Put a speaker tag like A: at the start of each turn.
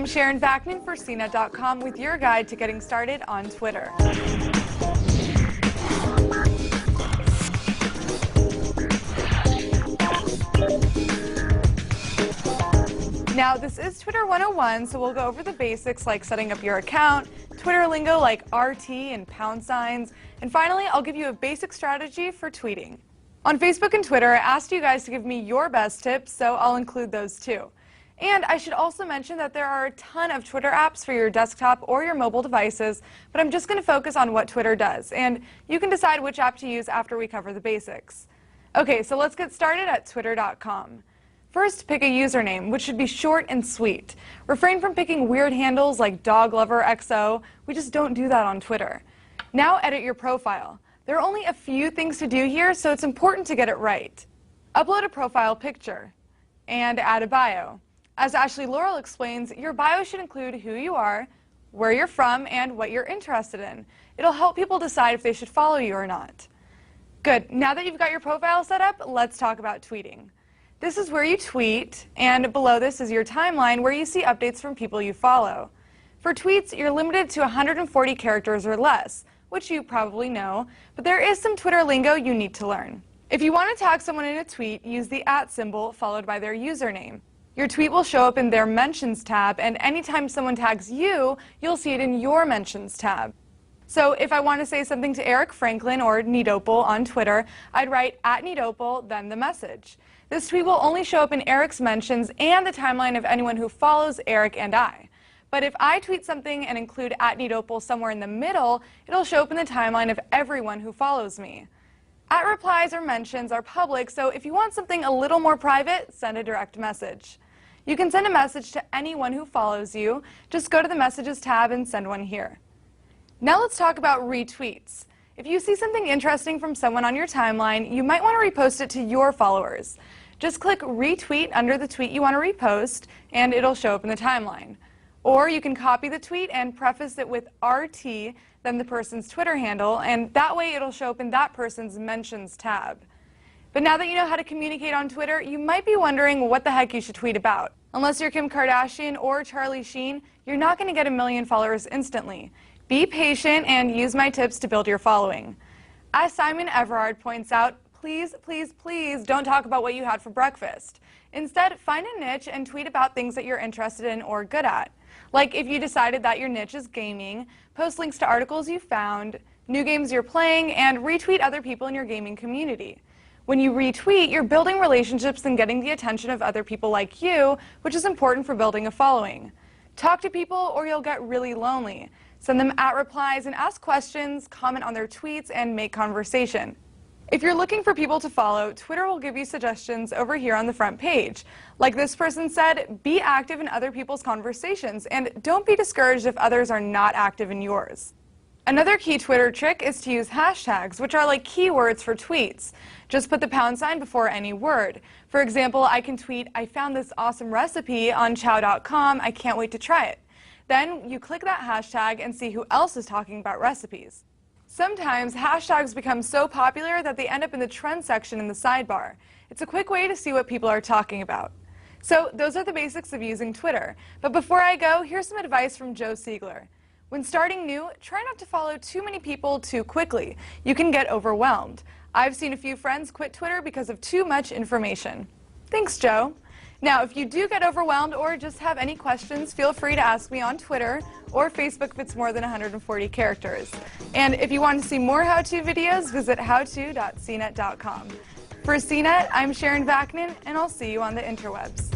A: I'm Sharon Vaknin for CNET.com with your guide to getting started on Twitter. Now, this is Twitter 101, so we'll go over the basics like setting up your account, Twitter lingo like RT and pound signs, and finally, I'll give you a basic strategy for tweeting. On Facebook and Twitter, I asked you guys to give me your best tips, so I'll include those too. And I should also mention that there are a ton of Twitter apps for your desktop or your mobile devices, but I'm just going to focus on what Twitter does, and you can decide which app to use after we cover the basics. Okay, so let's get started at twitter.com. First, pick a username, which should be short and sweet. Refrain from picking weird handles like dogloverxo. We just don't do that on Twitter. Now edit your profile. There are only a few things to do here, so it's important to get it right. Upload a profile picture and add a bio. As Ashley Laurel explains, your bio should include who you are, where you're from, and what you're interested in. It'll help people decide if they should follow you or not. Good. Now that you've got your profile set up, let's talk about tweeting. This is where you tweet, and below this is your timeline where you see updates from people you follow. For tweets, you're limited to 140 characters or less, which you probably know, but there is some Twitter lingo you need to learn. If you want to tag someone in a tweet, use the @ symbol followed by their username. Your tweet will show up in their mentions tab, and anytime someone tags you, you'll see it in your mentions tab. So if I want to say something to Eric Franklin or Needopal on Twitter, I'd write @Needopal, then the message. This tweet will only show up in Eric's mentions and the timeline of anyone who follows Eric and I. But if I tweet something and include @Needopal somewhere in the middle, it'll show up in the timeline of everyone who follows me. @replies or mentions are public, so if you want something a little more private, send a direct message. You can send a message to anyone who follows you. Just go to the Messages tab and send one here. Now let's talk about retweets. If you see something interesting from someone on your timeline, you might want to repost it to your followers. Just click retweet under the tweet you want to repost, and it'll show up in the timeline. Or you can copy the tweet and preface it with RT, then the person's Twitter handle, and that way it'll show up in that person's mentions tab. But now that you know how to communicate on Twitter, you might be wondering what the heck you should tweet about. Unless you're Kim Kardashian or Charlie Sheen, you're not going to get 1 million followers instantly. Be patient and use my tips to build your following. As Simon Everard points out, please, please, please don't talk about what you had for breakfast. Instead, find a niche and tweet about things that you're interested in or good at. Like if you decided that your niche is gaming, post links to articles you found, new games you're playing, and retweet other people in your gaming community. When you retweet, you're building relationships and getting the attention of other people like you, which is important for building a following. Talk to people or you'll get really lonely. Send them @replies and ask questions, comment on their tweets, and make conversation. If you're looking for people to follow, Twitter will give you suggestions over here on the front page. Like this person said, be active in other people's conversations, and don't be discouraged if others are not active in yours. Another key Twitter trick is to use hashtags, which are like keywords for tweets. Just put the # before any word. For example, I can tweet, "I found this awesome recipe on chow.com, I can't wait to try it." Then you click that hashtag and see who else is talking about recipes. Sometimes hashtags become so popular that they end up in the trend section in the sidebar. It's a quick way to see what people are talking about. So those are the basics of using Twitter. But before I go, here's some advice from Joe Siegler. When starting new, try not to follow too many people too quickly. You can get overwhelmed. I've seen a few friends quit Twitter because of too much information. Thanks, Joe. Now, if you do get overwhelmed or just have any questions, feel free to ask me on Twitter or Facebook if it's more than 140 characters. And if you want to see more how-to videos, visit howto.cnet.com. For CNET, I'm Sharon Vaknin, and I'll see you on the interwebs.